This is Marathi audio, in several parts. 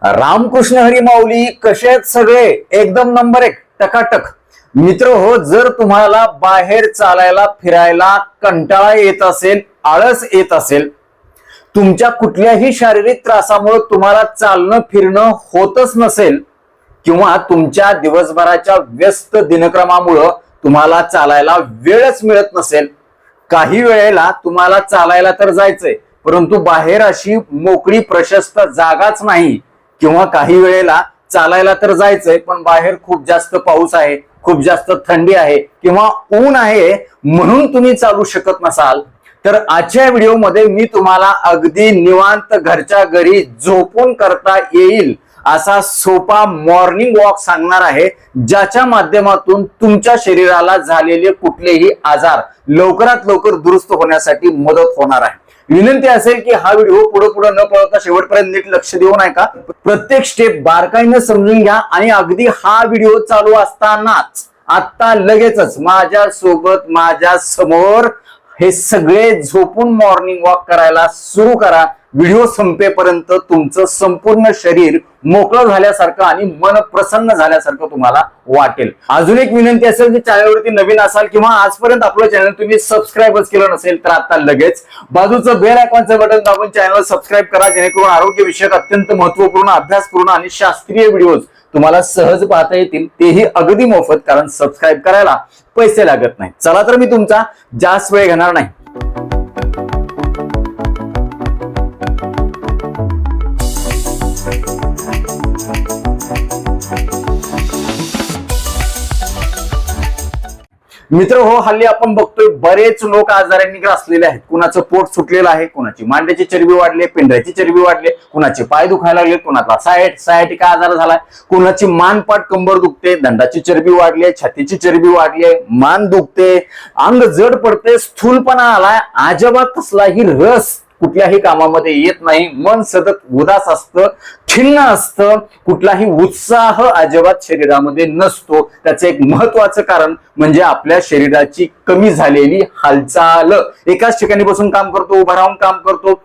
रामकृष्ण हरी माऊली कसे आहेत सगळे? एकदम नंबर 1 टकाटक. मित्र हो, जर तुम्हाला बाहेर चालायला फिरायला कंटाळा येत असेल, आळस येत असेल, तुमच्या कुठल्याही शारीरिक त्रासामुळे तुम्हाला चालणं फिरणं होतच नसेल किंवा तुमच्या दिवसभराच्या व्यस्त दिनक्रमामुळे तुम्हाला चालायला वेळच मिळत नसेल, काही वेळेला तुम्हाला चालायला तर जायचंय परंतु बाहेर अशी मोकळी प्रशस्त जागाच नाही, किंवा काही वेळेला चालायला तर जायचंय पण बाहेर खूप जास्त पाऊस आहे, खूप जास्त थंडी आहे किंवा ऊन आहे म्हणून तुम्ही चालू शकत नसाल, तर आजच्या व्हिडिओमध्ये मी तुम्हाला अगदी निवांत घरच्या घरी झोपून करता येईल असा सोपा मॉर्निंग वॉक सांगणार आहे, ज्याच्या माध्यमातून तुमच्या शरीराला झालेले कुठलेही आजार लवकरात लवकर दुरुस्त होण्यासाठी मदत होणार आहे. विनंती असेल की हा व्हिडिओ पुढे न पळता शेवटपर्यंत नीट लक्ष देऊन ऐका, प्रत्येक स्टेप बारकाईने समजून घ्या आणि अगदी हा व्हिडिओ चालू असतानाच आता लगेचच माझ्या सोबत माझ्या समोर हे सगळे झोपून मॉर्निंग वॉक करायला सुरू करा. व्हिडिओ संपेपर्यंत तुमचं संपूर्ण शरीर मोकळं झाल्यासारखं आणि मन प्रसन्न झाल्यासारखं तुम्हाला वाटेल. अजून एक विनंती असेल की चॅनलवरती नवीन असाल किंवा आजपर्यंत आपलं चॅनल तुम्ही सबस्क्राईबच केलं नसेल तर आता लगेच बाजूचं बेल आयकॉनचं बटन दाबून चॅनल सबस्क्राईब करा, जेणेकरून आरोग्य विषयक अत्यंत महत्वपूर्ण अभ्यासपूर्ण आणि शास्त्रीय व्हिडिओज तुम्हाला सहज पाहता येतील, तेही अगदी मोफत, कारण सबस्क्राईब करायला पैसे लागत नाही. चला तर मी तुमचा जास्त वेळ घेणार नाही. मित्र हो, हल्ली आपण बघतोय बरेच लोक आजारांनी ग्रासलेले आहेत. कुणाचं पोट सुटलेलं आहे, कुणाची मांड्याची चरबी वाढली, पिंढऱ्याची चरबी वाढली, कुणाचे पाय दुखायला लागले, कुणाचा सायटिका आजार झालाय, कुणाची मानपाट कंबर दुखते, दंडाची चरबी वाढली आहे, छातीची चरबी वाढली आहे, मान दुखते, अंग जड पडते, स्थूलपणा आलाय, अजिबात कसलाही रस कुठल्याही कामामध्ये येत नाही, मन सतत उदास असतं, खिन्न असतं, कुठलाही उत्साह अजिबात शरीरामध्ये नसतो. त्याचं एक महत्वाचं कारण म्हणजे आपल्या शरीराची कमी झालेली हालचाल. एकाच ठिकाणी बसून काम करतो, उभा राहून काम करतो,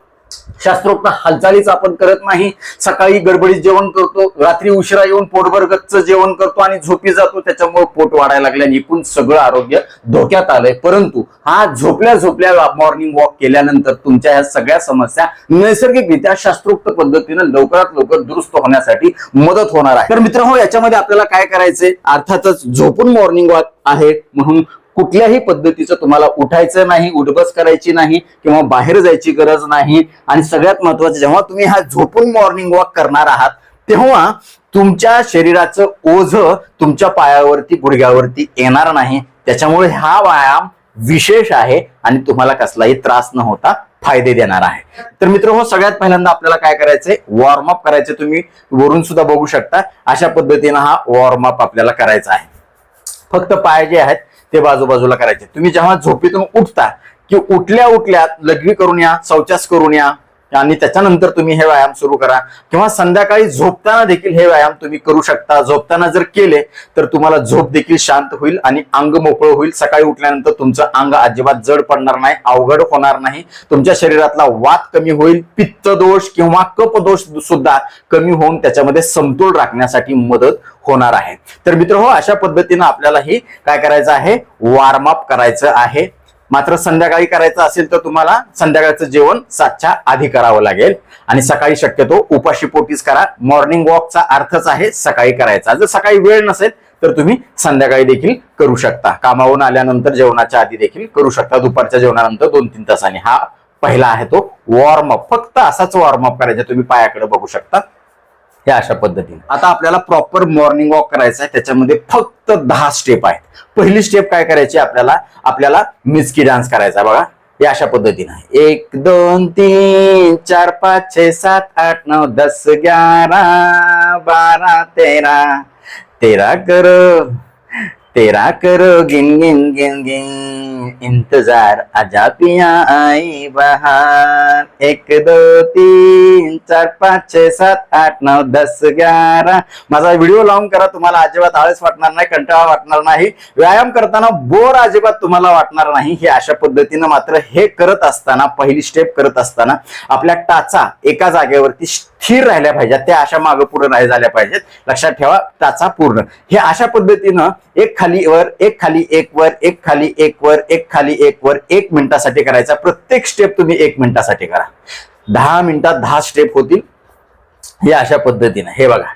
शास्त्रोक्त हालचालीच आपण करत नाही, सकाळी गडबडीत जेवण करतो, रात्री उशिरा येऊन पोटभर गच्च जेवण करतो आणि झोपी जातो, त्याच्यामुळे पोट वाढायला लागल्याने एकूण सगळं आरोग्य धोक्यात आलंय. परंतु हा झोपल्या मॉर्निंग वॉक केल्यानंतर तुमच्या ह्या सगळ्या समस्या नैसर्गिकरित्या शास्त्रोक्त पद्धतीने लवकरात लवकर दुरुस्त होण्यासाठी मदत होणार आहे. तर मित्रांनो, याच्यामध्ये आपल्याला काय करायचंय, अर्थातच झोपून मॉर्निंग वॉक आहे म्हणून कुठल्याही पद्धतीचं तुम्हाला उठायचं नाही, उठबस करायची नाही किंवा बाहेर जायची गरज नाही. आणि सगळ्यात महत्वाचं, जेव्हा तुम्ही हा झोपून मॉर्निंग वॉक करणार आहात तेव्हा तुमच्या शरीराचं ओझं तुमच्या पायावरती गुडघ्यावरती येणार नाही. त्याच्यामुळे हा व्यायाम विशेष आहे आणि तुम्हाला कसलाही त्रास न होता फायदे देणार आहे. तर मित्र हो, सगळ्यात पहिल्यांदा आपल्याला काय करायचंय, वॉर्मअप करायचं. तुम्ही वरून सुद्धा बघू शकता, अशा पद्धतीनं हा वॉर्मअप आपल्याला करायचा आहे. फक्त पाय जे आहेत ते बाजूबाजूला करायचे. तुम्ही जेव्हा झोपेतून उठता की उठल्या लघवी करून या, शौचास करून या आणि त्याच्यानंतर तुम्ही हे व्यायाम सुरू करा, किंवा संध्याकाळी झोपताना देखील हे व्यायाम तुम्ही करू शकता. झोपताना जर केले तर तुम्हाला झोप देखील शांत होईल आणि अंग मोकळं होईल. सकाळी उठल्यानंतर तुमचं अंग अजिबात जड पडणार नाही, अवघड होणार नाही. तुमच्या शरीरातला वात कमी होईल, पित्त दोष किंवा कप दोष सुद्धा कमी होऊन त्याच्यामध्ये समतोल राखण्यासाठी मदत होणार आहे. तर मित्र हो, अशा पद्धतीनं आपल्याला हे काय करायचं आहे, वॉर्मअप करायचं आहे. मात्र संध्याकाळी करायचं असेल तर तुम्हाला संध्याकाळचं जेवण 7च्या आधी करावं लागेल आणि सकाळी शक्यतो उपाशी पोटीच करा. मॉर्निंग वॉकचा अर्थच आहे सकाळी करायचा. जर सकाळी वेळ नसेल तर तुम्ही संध्याकाळी देखील करू शकता, कामावरून आल्यानंतर जेवणाच्या आधी देखील करू शकता, दुपारच्या जेवणानंतर 2-3 तासांनी. हा पहिला आहे तो वॉर्मअप. फक्त असाच वॉर्मअप करायचा. तुम्ही पायाकडे बघू शकता हे अशा पद्धतीने. आता आपल्याला प्रॉपर मॉर्निंग वॉक करायचा आहे, त्याच्यामध्ये फक्त 10 स्टेप आहेत. पहिली स्टेप काय करायची, आपल्याला मिचकी डान्स करायचा. बघा हे अशा पद्धतीने, 1 2 3 4 5 6 7 8 9 10 11 12 13 13 करो तेरा करो गिन गिन गिन गिन, इंतजार आजा पिया आई बहार. 1 2 3 4 5 6 7 8 9 10 11. माझा व्हिडिओ लावून करा, तुम्हाला अजिबात आळस वाटणार नाही, कंटाळा वाटणार नाही, व्यायाम करताना बोर अजिबात तुम्हाला वाटणार नाही. हे अशा पद्धतीनं मात्र हे करत असताना, पहिली स्टेप करत असताना आपल्या टाचा एका जागेवरती स्थिर राहिल्या पाहिजेत, त्या अशा मागं पुढे नाही झाल्या पाहिजेत. लक्षात ठेवा, टाचा पूर्ण. हे अशा पद्धतीनं एक खाली वर, एक खाली एक वर, एक खाली एक वर, एक खाली एक वर 1 मिनिटासाठी करायचा. प्रत्येक स्टेप तुम्ही 1 मिनिटासाठी करा. 10 मिनिटात 10 स्टेप होतील. हे अशा पद्धतीनं हे बघा,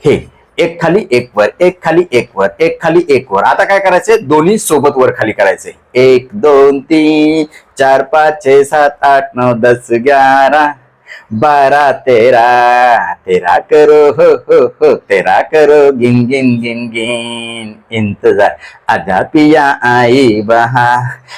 हे एक खाली एक वर, एक खाली एक वर, एक खाली एक वर. आता काय करायचंय, दोन्ही सोबत वर खाली करायचे. 1 2 3 4 5 6 7 8 9 10 11 12 13 13 करो हो हो हो, 13 करो गिन गिन गिन गिन, इंतजार आजा पिया आई बहा.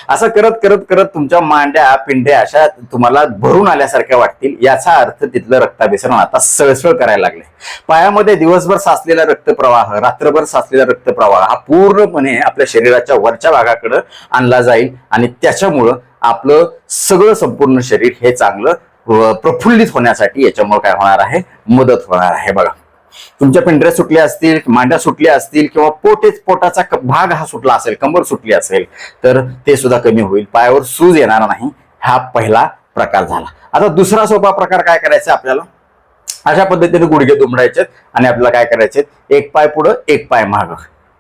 असं करत करत करत तुमच्या मांड्या पिंड्या अशा तुम्हाला भरून आल्यासारख्या वाटतील. याचा अर्थ तिथलं रक्ताभिसरण आता सळसळ करायला लागले. पायामध्ये दिवसभर साचलेला रक्तप्रवाह, रात्रभर साचलेला रक्तप्रवाह हा पूर्णपणे आपल्या शरीराच्या वरच्या भागाकडे आणला जाईल आणि त्याच्यामुळं आपलं सगळं संपूर्ण शरीर हे चांगलं प्रफुल्लित होण्यासाठी याच्यामुळे काय होणार आहे, मदत होणार आहे. बघा, तुमच्या पिंढऱ्या सुटल्या असतील, मांड्या सुटल्या असतील किंवा पोटाचा भाग हा सुटला असेल, कंबर सुटली असेल तर ते सुद्धा कमी होईल. पायावर सूज येणार नाही. हा पहिला प्रकार झाला. आता दुसरा सोपा प्रकार काय करायचा आपल्याला, अशा पद्धतीने गुडघे दुमडायचे आणि आपल्याला काय करायचे, एक पाय पुढं एक पाय माग,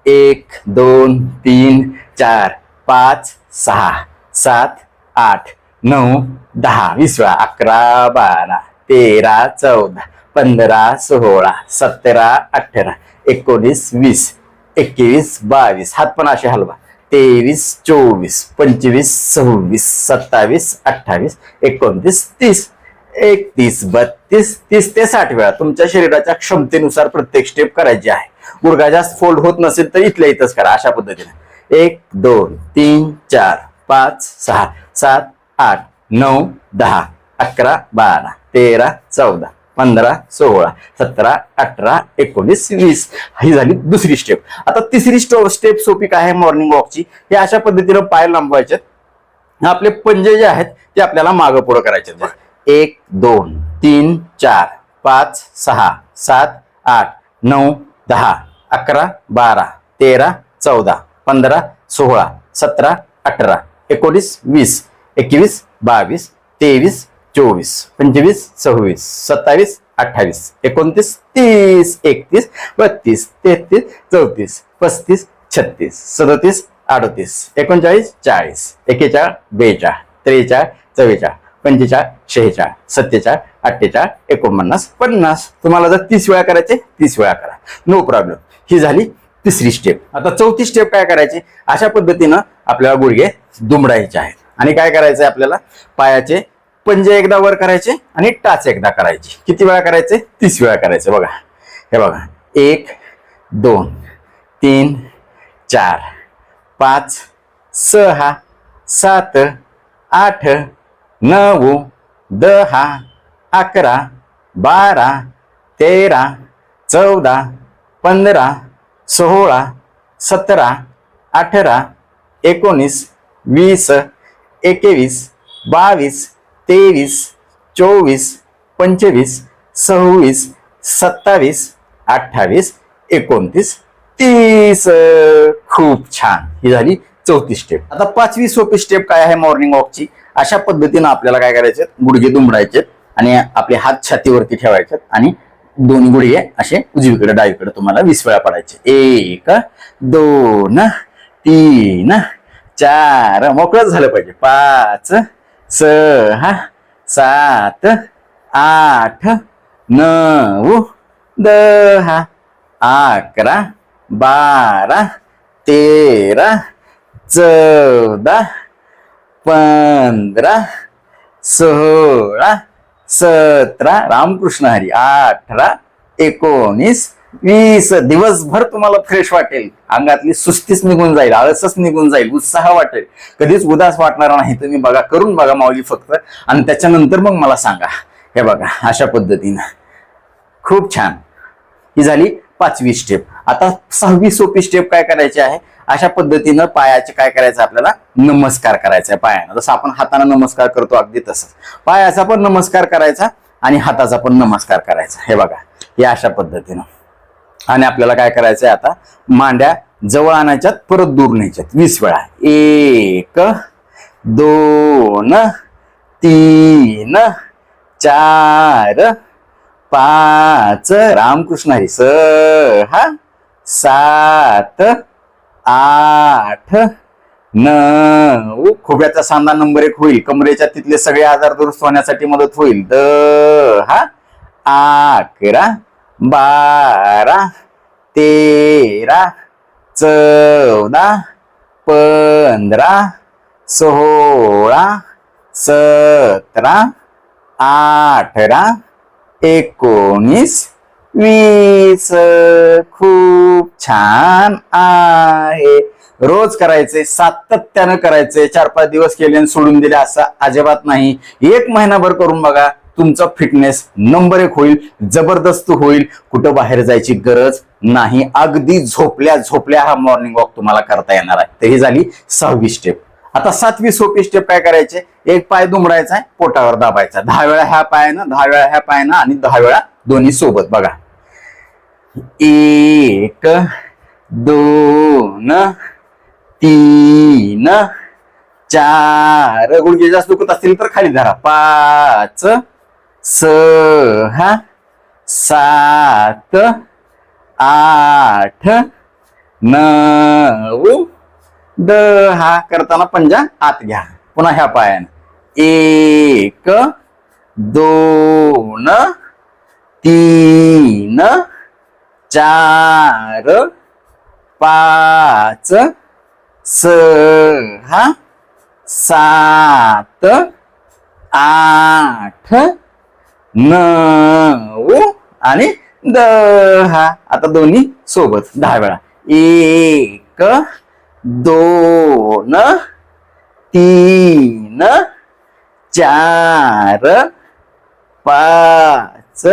1 2 3 4 5 6 7 8 9 10 20 वेळा, 11 12 13 14 15 16 17 18 19 20 21 22. हात पण असे हलवा. 23 24 25 26 27 28 29 30 31 32 30 ते 60 वेळा तुमच्या शरीराच्या क्षमतेनुसार प्रत्येक स्टेप करायची आहे. गुडघा जास्त फोल्ड होत नसेल तर इथल्या इथंच करा. अशा पद्धतीने 1 2 3 4 5 6 7 8 9 10 11 12 13 14 15 16 17 18 19 20. ही झाली दुसरी स्टेप. आता तिसरी स्टेप सोपी काय आहे मॉर्निंग वॉकची. हे अशा पद्धतीने पाय लांबवायचे. आपले पंजे जे आहेत ते आपल्याला मागं पुढं करायचे. 1 2 3 4 5 6 7 8 9 10 11 12 13 14 15 16 17 18 19 20 21 22 23 24 25 26 27 28 29 30 31 32 33 34 35 36 37 38 39 40 41 42 43 44 45 46 47 48 49 50. तुम्हाला जर 30 वेळा करायचे 30 वेळा करा, नो प्रॉब्लेम. ही झाली तिसरी स्टेप. आता चौथी स्टेप काय करायची, अशा पद्धतीनं आपल्याला गुडघे दुमडायचे आहेत आणि काय करायचंय आपल्याला, पायाचे पंजे एकदा वर करायचे आणि टाच एकदा करायची. किती वेळा करायचे, 30 वेळा करायचे. बघा, हे बघा, 1 2 3 4 5 6 7 8 9 10 11 12 13 14 15 16 17 18 19 20 21 22 23 24 25 26 27 28 29 30. खूप छान. ही झाली चौथी स्टेप. आता पाचवी सोपी स्टेप काय आहे मॉर्निंग वॉकची. अशा पद्धतीनं आपल्याला काय करायचे, गुडघे दुमडायचे आणि आपले हात छातीवरती ठेवायचे आणि दोन्ही गुडघे असे उजवीकडे डावीकडे तुम्हाला 20 वेळा पडायचे. 1 2 3 4, मोकळंच झालं पाहिजे, 5 6 7 8 9 10 11 12 13 14 15 16 17, रामकृष्ण हरी, 18 19 20. दिवसभर तुम्हाला फ्रेश वाटेल, अंगातली सुस्तीच निघून जाईल, आळसच निघून जाईल, उत्साह वाटेल, कधीच उदास वाटणार नाही. तुम्ही बघा, करून बघा माऊली फक्त, आणि त्याच्यानंतर मग मला सांगा. हे बघा, अशा पद्धतीनं खूप छान. ही झाली पाचवी स्टेप. आता सहावी सोपी स्टेप काय करायची आहे, अशा पद्धतीनं पायाचे काय करायचं, आपल्याला नमस्कार करायचा आहे पायानं. जसं आपण हाताने नमस्कार करतो अगदी तसंच पायाचा पण नमस्कार करायचा आणि हाताचा पण नमस्कार करायचा. हे बघा, हे अशा पद्धतीनं. आणि आपल्याला काय करायचंय, आता मांड्या जवळ आणायच्यात, परत दूर न्यायच्यात 20 वेळा. 1 2 3 4 5 रामकृष्ण हरी 6 7 8 9 खोब्याचा सांधा नंबर 1 होईल. कमरेच्या तिथले सगळे आजार दुरुस्त होण्यासाठी मदत होईल. 10 11 12 13 14 15 16 17 18 19 20. खूप छान आहे. रोज करायचे, सातत्यानं करायचे. 4-5 दिवस केले आणि सोडून दिले असं अजिबात नाही. 1 महिनाभर करून बघा, तुमचा फिटनेस नंबर 1 होईल, जबरदस्त होईल. कुठं बाहेर जायची गरज नाही. अगदी झोपल्या झोपल्या हा मॉर्निंग वॉक तुम्हाला करता येणार आहे. तर ही झाली 6वी स्टेप. आता 7वी सोपी स्टेप काय करायचे, एक पाय दुमडायचा आहे, पोटावर दाबायचा. 10 वेळा ह्या पायानं, 10 वेळा ह्या पायानं आणि 10 वेळा दोन्ही सोबत. बघा 1 2 3 4 गुडघे जास्त दुखत असतील तर खाली धरा. 5 6 7 8 9 10. करताना पंजा आत घ्या. पुन्हा ह्या पायानं 1 2 3 4 5 6 7 8 9 आणि 10. आता दोन्ही सोबत 10 वेळा. 1 2 3 4 5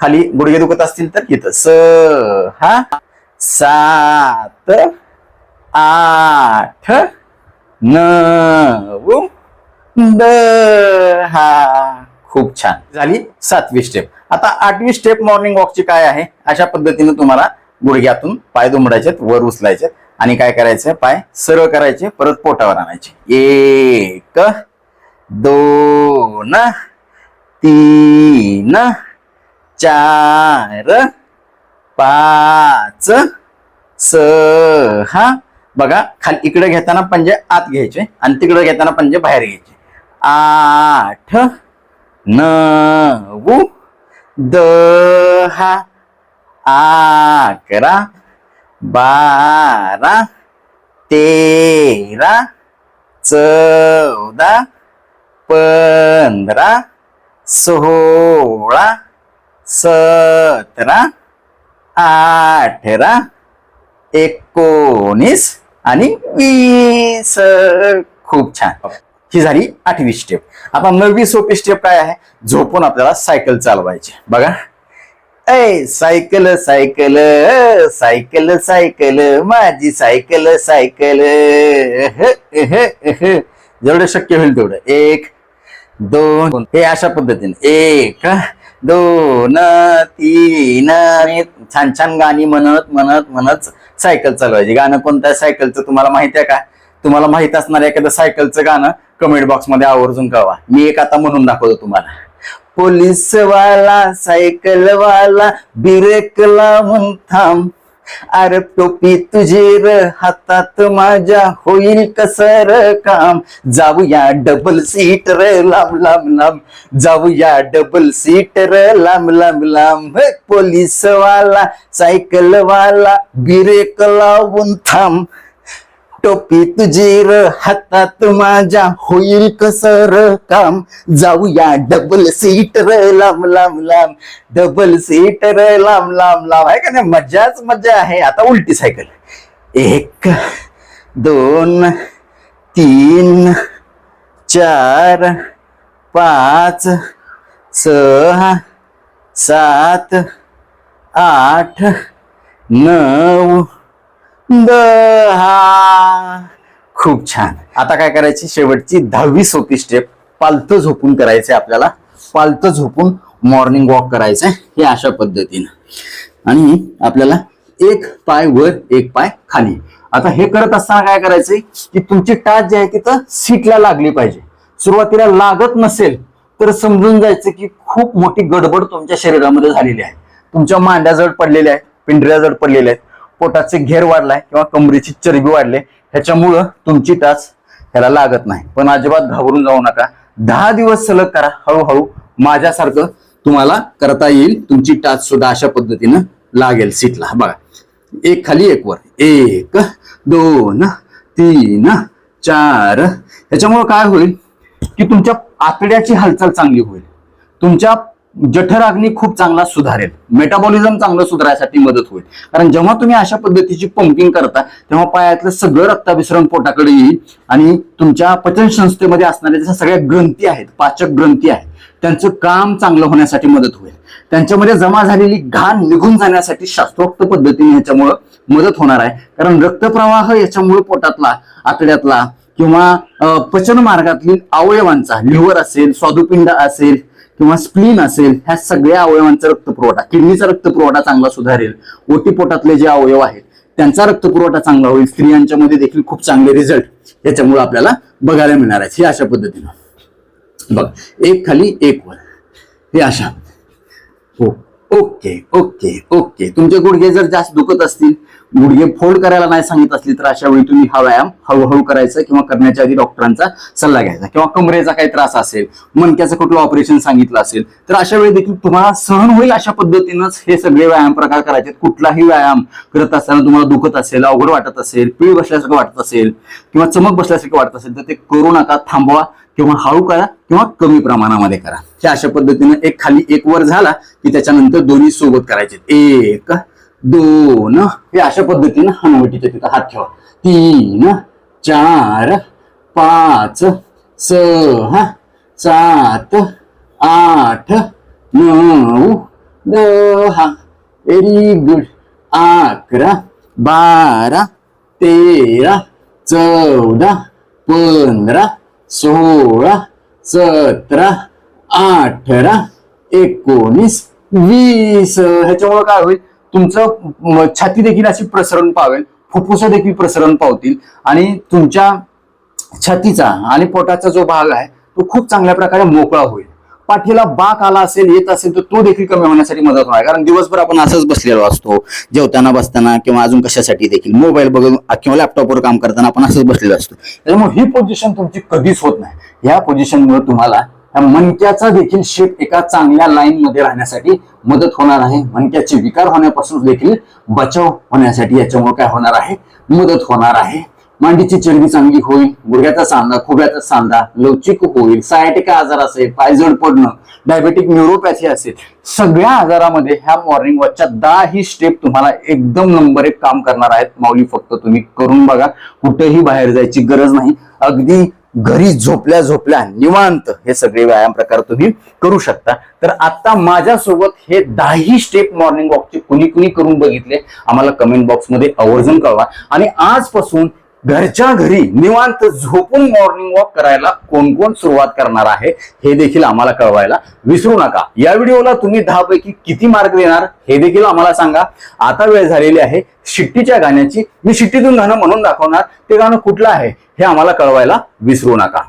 खाली गुडघे दुखत असतील तर इथं 6 7 8 9 10. खूप छान झाली 7वी स्टेप. आता 8वी स्टेप मॉर्निंग वॉकची काय आहे, अशा पद्धतीने तुम्हाला गुडघ्यातून पाय दुमडायचे, वर उचलायचे आणि काय करायचं, पाय सरळ करायचे, परत पोटावर आणायचे. 1 2 3 4 5 6. बघा खाली इकडे घेताना पंजे आत घ्यायचे आणि तिकडे घेताना पंजे बाहेर घ्यायचे. 8 9 10 11 12 13 14 15 16 17 18 19 आणि 20. खूप छान. ही झाली 8वी स्टेप. आता 9वी सोपी स्टेप काय आहे, झोपून आपल्याला सायकल चालवायची. बघा सायकल सायकल सायकल सायकल माझी सायकल सायकल. जेवढं शक्य होईल तेवढं. 1 2 हे अशा पद्धतीने 1 2 3 छान छान गाणी म्हणत म्हणत म्हणत सायकल चालवायची. गाणं कोणत्या सायकलचं तुम्हाला माहिती आहे का? तुम्हाला माहित असणार एखादं सायकलचं गाणं कमेंट बॉक्स मध्ये आवर्जून कळवा. मी एक आता म्हणून दाखवतो तुम्हाला. पोलीस वाला सायकल वाला ब्रेक लावून थांब, अरे टोपी तुझी र हातात माझ्या होईल कसर काम. जाऊया डबल सीट रे लांब लांब लांब, जाऊया डबल सीट रे लांब लांब लांब. पोलीस वाला सायकल वाला ब्रेक लावून थांब, टोपी तुझी र हातात माझ्या होईल कसर काम. जाऊया डबल सीट रे लांब लांब लांब, डबल सीट रे लांब लांब लांब. आहे का नाही? मजाच मजा आहे. आता उलटी सायकल. 1 2 3 4 5 6 7 8 9 10. खूप छान. आता काय करायची, शेवटची 10वी सोपी स्टेप, पालथं झोपून करायचे आपल्याला. पालथं झोपून मॉर्निंग वॉक करायचंय हे अशा पद्धतीनं. आणि आपल्याला एक पाय वर एक पाय खाली. आता हे करत असताना काय करायचंय की तुमची टाच जी आहे तिथं सीटला लागली पाहिजे. सुरुवातीला लागत नसेल तर समजून जायचं की खूप मोठी गडबड तुमच्या शरीरामध्ये झालेली आहे. तुमच्या मांड्या जड पडलेल्या आहेत, पिंढऱ्या जड पडलेल्या आहेत, पोटाचे घेर वाढलाय किंवा कमरेची चरबी वाढली, ह्याच्यामुळं तुमची टाच ह्याला लागत नाही. पण अजिबात घाबरून जाऊ नका. 10 दिवस सलग करा. हळूहळू माझ्यासारखं तुम्हाला करता येईल. तुमची टाच सुद्धा अशा पद्धतीनं लागेल सीटला. बघा, एक खाली एक वर, 1 2 3 4. ह्याच्यामुळे काय होईल की तुमच्या आतड्याची हालचाल चांगली होईल, तुमच्या जठराग्नी खूप चांगला सुधारेल, मेटाबॉलिझम चांगलं सुधारायसाठी मदत होईल. कारण जेव्हा तुम्ही अशा पद्धतीची पंपिंग करता तेव्हा पायातलं सगळं रक्ताभिसरण पोटाकडे येईल आणि तुमच्या पचन संस्थेमध्ये असणाऱ्या ज्या सगळ्या ग्रंथी आहेत, पाचक ग्रंथी आहेत, त्यांचं काम चांगलं होण्यासाठी मदत होईल. त्यांच्यामध्ये जमा झालेली घाण निघून जाण्यासाठी शास्त्रोक्त पद्धतीने ह्याच्यामुळं मदत होणार आहे. कारण रक्तप्रवाह याच्यामुळे पोटातला, आतड्यातला किंवा पचन मार्गातील अवयवांचा, लिव्हर असेल, स्वादुपिंड असेल किंवा स्प्लीन असेल, ह्या सगळ्या अवयवांचा रक्तपुरवठा, किडनीचा रक्तपुरवठा चांगला सुधारेल. ओटीपोटातले जे अवयव आहेत त्यांचा रक्तपुरवठा चांगला होईल. स्त्रियांच्या मध्ये देखील खूप चांगले रिझल्ट याच्यामुळे आपल्याला बघायला मिळणार आहेत. हे अशा पद्धतीनं बघ, एक खाली एक वर, हे अशा. हो, ओके ओके ओके. तुमचे गुडघे जर जास्त दुखत असतील, गुडघे फोल्ड करायला नाही सांगित असली, तर अशा वेळी तुम्ही हा व्यायाम हळूहळू करायचा किंवा करण्याच्या आधी डॉक्टरांचा सल्ला घ्यायचा. किंवा कमरेचा काही त्रास असेल, मणक्याचं कुठलं ऑपरेशन सांगितलं असेल, तर अशा वेळी देखील तुम्हाला सहन होईल अशा पद्धतीनंच हे सगळे व्यायाम प्रकार करायचे. कुठलाही व्यायाम करत असताना तुम्हाला दुखत असेल, अवघड वाटत असेल, पीळ बसल्यासारखं वाटत असेल किंवा चमक बसल्यासारखं वाटत असेल, तर ते करू नका. थांबवा किंवा हळू करा किंवा कमी प्रमाणामध्ये करा. हे अशा पद्धतीनं एक खाली एक वर झाला की त्याच्यानंतर दोन्ही सोबत करायचे. 1 2, हे अशा पद्धतीनं हनुवटीच्या तिथं हात ठेवा. 3 4 5 6 7 8 9 10. Very good. 11 12 13 14 15 16 17 18 19 20. ह्याच्यामुळे काय होईल, तुमचं छाती देखील अशी प्रसरण पावेल, फुफ्फुस देखील प्रसरण पावतील आणि तुमच्या छातीचा आणि पोटाचा जो भाग आहे तो खूप चांगल्या प्रकारे मोकळा होईल. पाठीला बाक आला असेल, येत असेल, तर तो देखील कमी होण्यासाठी मदत होणार. कारण दिवसभर आपण असंच बसलेलो असतो, जेवताना, बसताना किंवा अजून कशासाठी देखील मोबाईल बघून किंवा लॅपटॉपवर काम करताना आपण असंच बसलेलो असतो. त्याच्यामुळे ही पोझिशन तुमची कधीच होत नाही. या पोझिशनमुळे तुम्हाला मणक्याचा देखील शेप एका चांगल्या लाईन मध्ये राहण्यासाठी मदत होणार आहे. मणक्याचे विकार होण्यापासून देखील बचाव होण्यासाठी याच्यामुळे काय होणार आहे, मदत होणार आहे. मांडीची चरबी चांगली होईल, गुडघ्याचा सांधा, खुब्याचा सांधा लवचिक होईल. सायटिका आजार असेल, पाय जड पडणं, डायबेटिक न्यूरोपॅथी असेल, सगळ्या आजारामध्ये ह्या मॉर्निंग वॉकच्या 10 ही स्टेप तुम्हाला एकदम नंबर 1 काम करणार आहेत. माऊली फक्त तुम्ही करून बघा, कुठेही बाहेर जायची गरज नाही. अगदी घरी झोपल्या झोपल्या निवांत हे सगळे व्यायाम प्रकार तुम्ही करू शकता. तर आता माझ्यासोबत हे 10 स्टेप मॉर्निंग वॉकचे कुणी कुणी करून बघितले आम्हाला कमेंट बॉक्स मध्ये आवर्जून कळवा. आणि आजपासून घरच्या घरी निवांत झोपून मॉर्निंग वॉक करायला कोण कोण सुरुवात करणार आहे हे देखील आम्हाला कळवायला विसरू नका. या व्हिडिओला तुम्ही 10 पैकी किती मार्क देणार हे देखील आम्हाला सांगा. आता वेळ झालेली आहे शिट्टीच्या गाण्याची. मी शिट्टीतून गाणं म्हणून दाखवणार, ते गाणं कुठलं आहे हे आम्हाला कळवायला विसरू नका.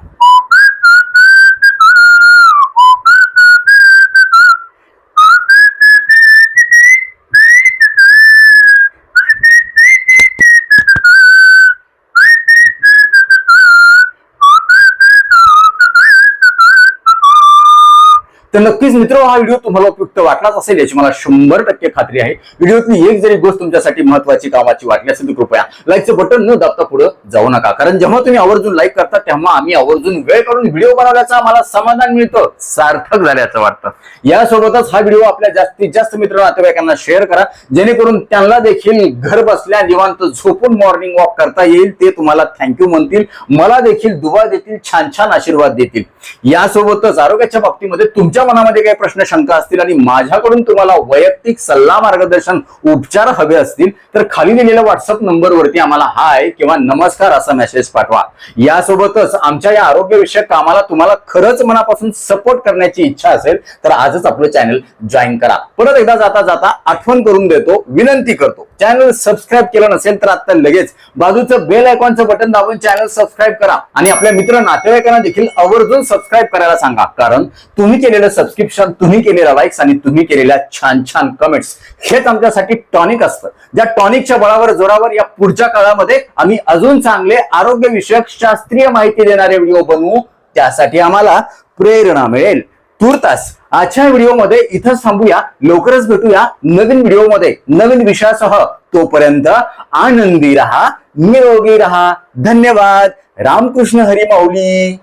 तर नक्कीच मित्र, हा व्हिडिओ तुम्हाला उपयुक्त वाटलाच असेल याची मला 100% खात्री आहे. व्हिडिओतली एक जरी गोष्ट तुमच्यासाठी महत्वाची, कामाची वाटली असेल तर कृपया लाईकचं बटन न दाबता पुढे जाऊ नका. कारण जेव्हा तुम्ही आवर्जून लाईक करता तेव्हा आम्ही आवर्जून वेळ काढून व्हिडिओ बनवल्याचं आम्हाला समाधान मिळतं, सार्थक झाल्याचं वाटतं. यासोबतच हा व्हिडिओ आपल्या जास्तीत जास्त मित्र नातेवाईकांना शेअर करा, जेणेकरून त्यांना देखील घर बसल्या निवांत झोपून मॉर्निंग वॉक करता येईल. ते तुम्हाला थँक्यू म्हणतील, मला देखील दुवा देतील, छान छान आशीर्वाद देतील. यासोबतच आरोग्याच्या बाबतीमध्ये तुमच्या तुमच्या मनामध्ये काही प्रश्न शंका असतील आणि माझ्याकडून तुम्हाला वैयक्तिक सल्ला मार्गदर्शन उपचार हवे असतील तर खाली दिलेल्या व्हॉट्सअप नंबरवरती आम्हाला हाय किंवा नमस्कार असा मेसेज पाठवा. यासोबतच आमच्या या आरोग्यविषयक कामाला तुम्हाला खरंच मनापासून सपोर्ट करण्याची इच्छा असेल तर आजच आपलं चॅनल जॉईन करा. परत एकदा जाता जाता आठवण करून देतो, विनंती करतो, चॅनल सबस्क्राईब केलं नसेल तर आता लगेच बाजूचं बेल आयकॉनचं बटन दाबून चॅनल सबस्क्राईब करा आणि आपल्या मित्र नातेवाईकांना देखील आवर्जून सबस्क्राईब करायला सांगा. कारण तुम्ही केलेलं सबस्क्रिप्शन, तुम्ही केलेल्या लाईक्स आणि तुम्ही केलेल्या छान छान कमेंट्स हेच आमच्यासाठी टॉनिक असतं. ज्या टॉनिकच्या बळावर जोरावर या पुढच्या काळामध्ये आम्ही अजून चांगले आरोग्यविषयक शास्त्रीय माहिती देणारे व्हिडिओ बनवू, त्यासाठी आम्हाला प्रेरणा मिळेल. तुर्तास आजच्या व्हिडिओमध्ये इथंच थांबूया. लवकरच भेटूया नवीन व्हिडिओमध्ये नवीन विषयासह. तोपर्यंत आनंदी रहा, निरोगी रहा. धन्यवाद. रामकृष्ण हरी माऊली.